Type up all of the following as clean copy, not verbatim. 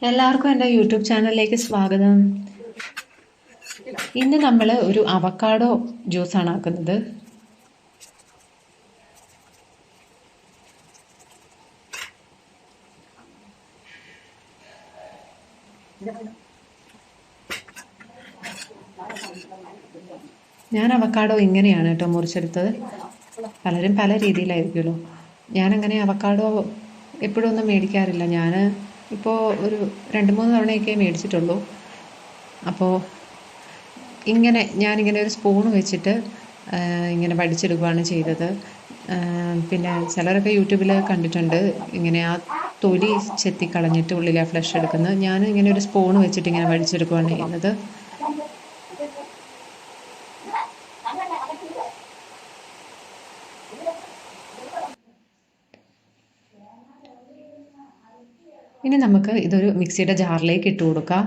എല്ലാവർക്കും എൻ്റെ യൂട്യൂബ് ചാനലിലേക്ക് സ്വാഗതം. ഇന്ന് നമ്മൾ ഒരു അവക്കാഡോ ജ്യൂസാണ് ആക്കുന്നത്. ഞാൻ അവക്കാഡോ ഇങ്ങനെയാണ് കേട്ടോ മുറിച്ചെടുത്തത്. പലരും പല രീതിയിലായിരിക്കുമല്ലോ. ഞാനങ്ങനെ അവക്കാഡോ എപ്പോഴും ഒന്നും മേടിക്കാറില്ല. ഞാൻ ഇപ്പോൾ ഒരു 2-3 തവണയൊക്കെ മേടിച്ചിട്ടുള്ളൂ. അപ്പോൾ ഞാനിങ്ങനെ ഒരു സ്പൂൺ വെച്ചിട്ട് ഇങ്ങനെ വടിച്ചെടുക്കുകയാണ് ചെയ്തത്. പിന്നെ ചിലരൊക്കെ യൂട്യൂബിൽ കണ്ടിട്ടുണ്ട് ഇങ്ങനെ ആ തൊലി ചെത്തിക്കളഞ്ഞിട്ട് ഉള്ളിലെ ഫ്ലഷ് എടുക്കുന്നത്. ഞാൻ ഇങ്ങനെ ഒരു സ്പൂൺ വെച്ചിട്ട് ഇങ്ങനെ വടിച്ചെടുക്കുകയാണ് ചെയ്യുന്നത്. ഇനി നമുക്ക് ഇതൊരു മിക്സിയുടെ ജാറിലേക്ക് ഇട്ട് കൊടുക്കാം.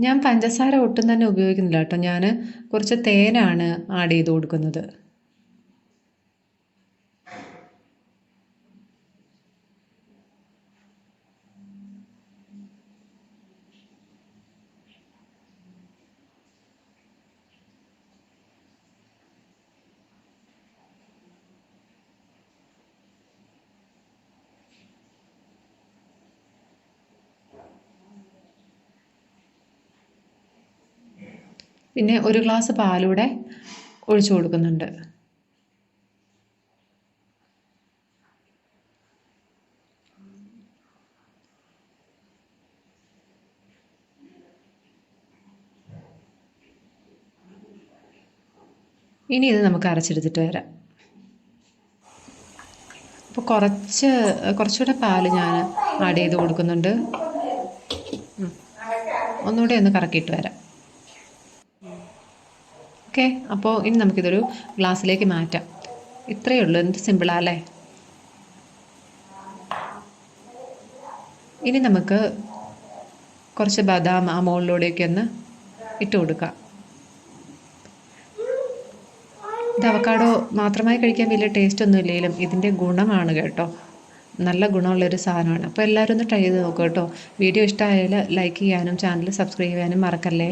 ഞാൻ പഞ്ചസാര ഒട്ടും തന്നെ ഉപയോഗിക്കുന്നില്ല കേട്ടോ. ഞാൻ കുറച്ച് തേനാണ് ആഡ് ചെയ്ത് കൊടുക്കുന്നത്. പിന്നെ ഒരു ഗ്ലാസ് പാലൂടെ ഒഴിച്ചു കൊടുക്കുന്നുണ്ട്. ഇനി ഇത് നമുക്ക് അരച്ചെടുത്തിട്ട് വരാം. അപ്പോൾ കുറച്ചുകൂടെ പാല് ഞാൻ ആഡ് ചെയ്ത് കൊടുക്കുന്നുണ്ട്. ഒന്നുകൂടെ ഒന്ന് കറക്കിയിട്ട് വരാം. ഓക്കെ, അപ്പോൾ ഇനി നമുക്കിതൊരു ഗ്ലാസ്സിലേക്ക് മാറ്റാം. ഇത്രയേ ഉള്ളൂ. എന്ത് സിമ്പിളാല്ലേ. ഇനി നമുക്ക് കുറച്ച് ബദാം ആ മുകളിലൂടെയൊക്കെ ഒന്ന് ഇട്ട് കൊടുക്കാം. ഇത് അവക്കാഡോ മാത്രമായി കഴിക്കാൻ വലിയ ടേസ്റ്റ് ഒന്നും ഇല്ലെങ്കിലും ഇതിൻ്റെ ഗുണമാണ് കേട്ടോ. നല്ല ഗുണമുള്ളൊരു സാധനമാണ്. അപ്പോൾ എല്ലാവരും ഒന്ന് ട്രൈ ചെയ്ത് നോക്കുക കേട്ടോ. വീഡിയോ ഇഷ്ടമായാൽ ലൈക്ക് ചെയ്യാനും ചാനൽ സബ്സ്ക്രൈബ് ചെയ്യാനും മറക്കല്ലേ.